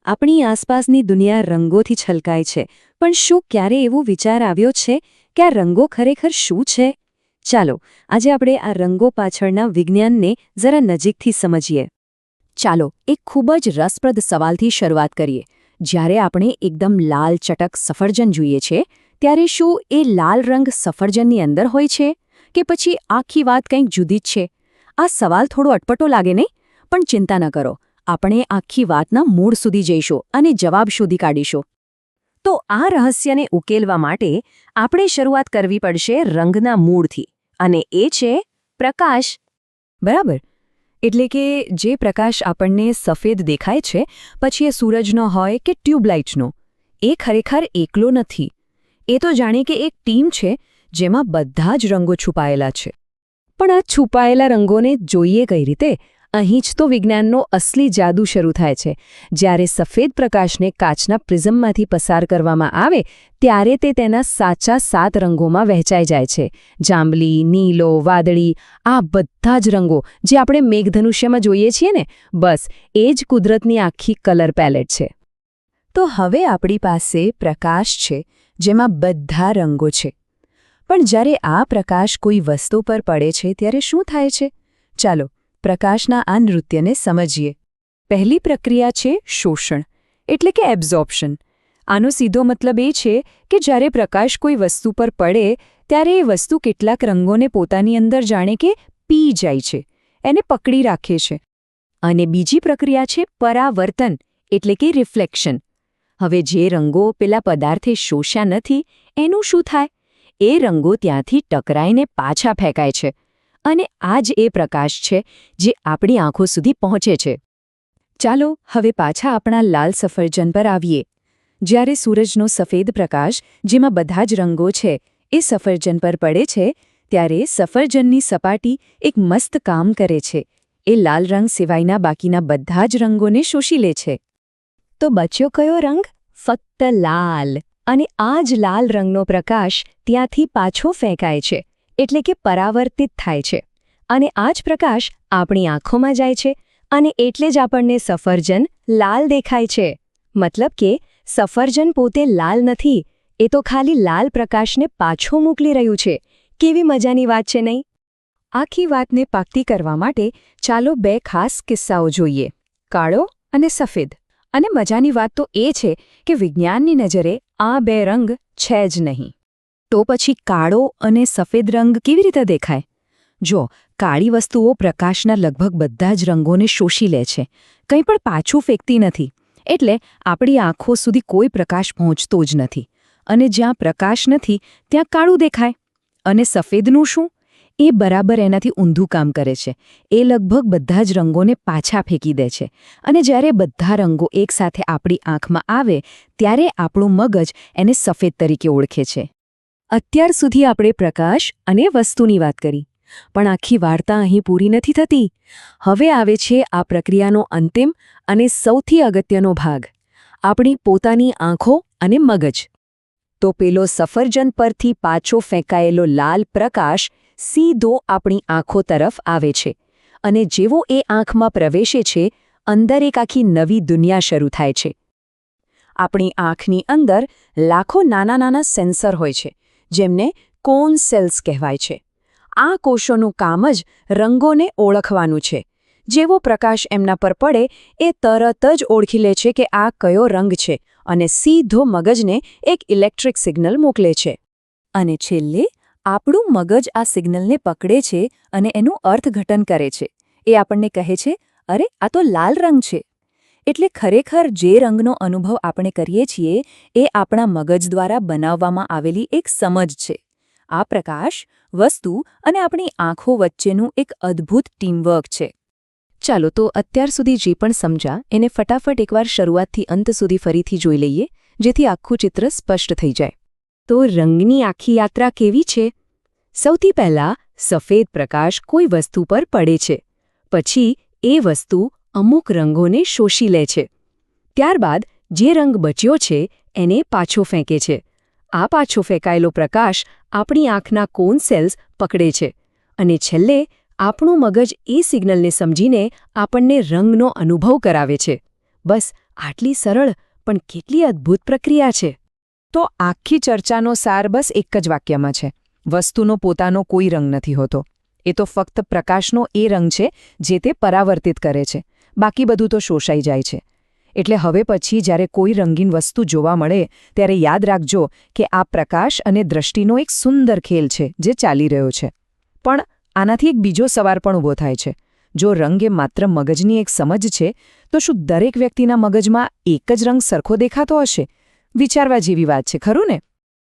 આપણી આસપાસની દુનિયા રંગોથી છલકાય છે, પણ શું ક્યારે એવો વિચાર આવ્યો છે કે આ રંગો ખરેખર શું છે? ચાલો, આજે આપણે આ રંગો પાછળના વિજ્ઞાનને જરા નજીકથી સમજીએ. ચાલો, એક ખૂબ જ રસપ્રદ સવાલથી શરૂઆત કરીએ. જ્યારે આપણે એકદમ લાલ ચટક સફરજન જોઈએ છે, ત્યારે શું એ લાલ રંગ સફરજનની અંદર હોય છે કે પછી આખી વાત કંઈક જુદી જ છે? આ સવાલ થોડો અટપટો લાગે નહીં? પણ ચિંતા ન કરો, આપણે આખી વાતના મૂળ સુધી જઈશું અને જવાબ શોધી કાઢીશું. તો આ રહસ્યને ઉકેલવા માટે આપણે શરૂઆત કરવી પડશે રંગના મૂળથી, અને એ છે પ્રકાશ. બરાબર. એટલે કે જે પ્રકાશ આપણને સફેદ દેખાય છે, પછી એ સૂરજનો હોય કે ટ્યુબલાઇટનો, એ ખરેખર એકલો નથી. એ તો જાણે કે એક ટીમ છે જેમાં બધા જ રંગો છુપાયેલા છે. પણ આ છુપાયેલા રંગોને જોઈએ કઈ રીતે? અહીં જ તો વિજ્ઞાનનો અસલી જાદુ શરૂ થાય છે. જ્યારે સફેદ પ્રકાશને કાચના પ્રિઝમમાંથી પસાર કરવામાં આવે, ત્યારે તે તેના સાચા 7 રંગોમાં વહેંચાઈ જાય છે. જાંબલી, નીલો, વાદળી, આ બધા જ રંગો જે આપણે મેઘધનુષ્યમાં જોઈએ છીએ ને, બસ એ જ કુદરતની આખી કલર પેલેટ છે. તો હવે આપણી પાસે પ્રકાશ છે જેમાં બધા રંગો છે. પણ જ્યારે આ પ્રકાશ કોઈ વસ્તુ પર પડે છે ત્યારે શું થાય છે? ચાલો, પ્રકાશના આ નૃત્યને સમજીએ. પહેલી પ્રક્રિયા છે શોષણ, એટલે કે એબ્ઝોર્પ્શન. આનો સીધો મતલબ એ છે કે જ્યારે પ્રકાશ કોઈ વસ્તુ પર પડે ત્યારે એ વસ્તુ કેટલાક રંગોને પોતાની અંદર જાણે કે પી જાય છે, એને પકડી રાખે છે. અને બીજી પ્રક્રિયા છે પરાવર્તન, એટલે કે રિફ્લેક્શન. હવે જે રંગો પેલા પદાર્થે શોષ્યા નથી, એનું શું થાય? એ રંગો ત્યાંથી ટકરાઈને પાછા ફેંકાય છે. અને આ જ એ પ્રકાશ છે જે આપણી આંખો સુધી પહોંચે છે. ચાલો હવે પાછા આપણા લાલ સફરજન પર આવીએ. જ્યારે સૂરજનો સફેદ પ્રકાશ, જેમાં બધા જ રંગો છે, એ સફરજન પર પડે છે, ત્યારે સફરજનની સપાટી એક મસ્ત કામ કરે છે. એ લાલ રંગ સિવાયના બાકીના બધા જ રંગોને શોષી લે છે. તો બચ્યો કયો રંગ? ફક્ત લાલ. અને આ જ લાલ રંગનો પ્રકાશ ત્યાંથી પાછો ફેંકાય છે, એટલે કે પરાવર્તિત થાય છે. અને આ જ પ્રકાશ આપણી આંખોમાં જાય છે, અને એટલે જ આપણને સફરજન લાલ દેખાય છે. મતલબ કે સફરજન પોતે લાલ નથી, એ તો ખાલી લાલ પ્રકાશને પાછો મોકલી રહ્યું છે. કેવી મજાની વાત છે નહીં? આખી વાતને પાકી કરવા માટે ચાલો 2 ખાસ કિસ્સાઓ જોઈએ, કાળો અને સફેદ. અને મજાની વાત તો એ છે કે વિજ્ઞાનની નજરે આ 2 રંગ છે જ નહીં. તો પછી કાળો અને સફેદ રંગ કેવી રીતે દેખાય? જો, કાળી વસ્તુઓ પ્રકાશના લગભગ બધા જ રંગોને શોષી લે છે, કંઈ પણ પાછું ફેંકતી નથી. એટલે આપણી આંખો સુધી કોઈ પ્રકાશ પહોંચતો જ નથી. અને જ્યાં પ્રકાશ નથી ત્યાં કાળું દેખાય. અને સફેદનું શું? એ બરાબર એનાથી ઊંધું કામ કરે છે. એ લગભગ બધા જ રંગોને પાછા ફેંકી દે છે. અને જ્યારે બધા રંગો એકસાથે આપણી આંખમાં આવે, ત્યારે આપણું મગજ એને સફેદ તરીકે ઓળખે છે. અત્યાર સુધી આપણે પ્રકાશ અને વસ્તુની વાત કરી, પણ આખી વાર્તા અહીં પૂરી નથી થતી. હવે આવે છે આ પ્રક્રિયાનો અંતિમ અને સૌથી અગત્યનો ભાગ, આપણી પોતાની આંખો અને મગજ. તો પેલો સફરજન પરથી પાછો ફેંકાયેલો લાલ પ્રકાશ સીધો આપણી આંખો તરફ આવે છે. અને જેવો એ આંખમાં પ્રવેશે છે, અંદર એક આખી નવી દુનિયા શરૂ થાય છે. આપણી આંખની અંદર લાખો નાના નાના સેન્સર હોય છે, જેમને કોન સેલ્સ કહેવાય છે. આ કોષોનું કામ જ રંગોને ઓળખવાનું છે. જેવો પ્રકાશ એમના પર પડે, એ તરત જ ઓળખી લે છે કે આ કયો રંગ છે, અને સીધો મગજને એક ઇલેક્ટ્રિક સિગ્નલ મોકલે છે. અને છેલ્લે આપણું મગજ આ સિગ્નલને પકડે છે અને એનું અર્થઘટન કરે છે. એ આપણને કહે છે, અરે આ તો લાલ રંગ છે. એટલે ખરેખર જે રંગનો અનુભવ આપણે કરીએ છીએ, એ આપણા મગજ દ્વારા બનાવવામાં આવેલી એક સમજ છે. આ પ્રકાશ, વસ્તુ અને આપણી આંખો વચ્ચેનું એક અદ્ભુત ટીમવર્ક છે. ચાલો, તો અત્યાર સુધી જે પણ સમજ્યા એને ફટાફટ એકવાર શરૂઆતથી અંત સુધી ફરીથી જોઈ લઈએ, જેથી આખું ચિત્ર સ્પષ્ટ થઈ જાય. તો રંગની આખી યાત્રા કેવી છે? સૌથી પહેલાં સફેદ પ્રકાશ કોઈ વસ્તુ પર પડે છે. પછી એ વસ્તુ અમુક રંગોને શોષી લે છે. ત્યારબાદ જે રંગ બચ્યો છે એને પાછો ફેંકે છે. આ પાછો ફેંકાયેલો પ્રકાશ આપણી આંખના કોન સેલ્સ પકડે છે. અને છેલ્લે આપણું મગજ એ સિગ્નલને સમજીને આપણને રંગનો અનુભવ કરાવે છે. બસ આટલી સરળ પણ કેટલી અદ્ભુત પ્રક્રિયા છે. તો આખી ચર્ચાનો સાર બસ એક જ વાક્યમાં છે. વસ્તુનો પોતાનો કોઈ રંગ નથી હોતો. એ તો ફક્ત પ્રકાશનો એ રંગ છે જે તે પરાવર્તિત કરે છે. બાકી બધું તો શોષાઈ જાય છે. એટલે હવે પછી જ્યારે કોઈ રંગીન વસ્તુ જોવા મળે ત્યારે યાદ રાખજો કે આ પ્રકાશ અને દ્રષ્ટિનો એક સુંદર ખેલ છે જે ચાલી રહ્યો છે. પણ આનાથી એક બીજો સવાલ પણ ઊભો થાય છે. જો રંગ એ માત્ર મગજની એક સમજ છે તો શું દરેક વ્યક્તિના મગજમાં એક જ રંગ સરખો દેખાતો હશે? વિચારવા જેવી વાત છે, ખરું ને?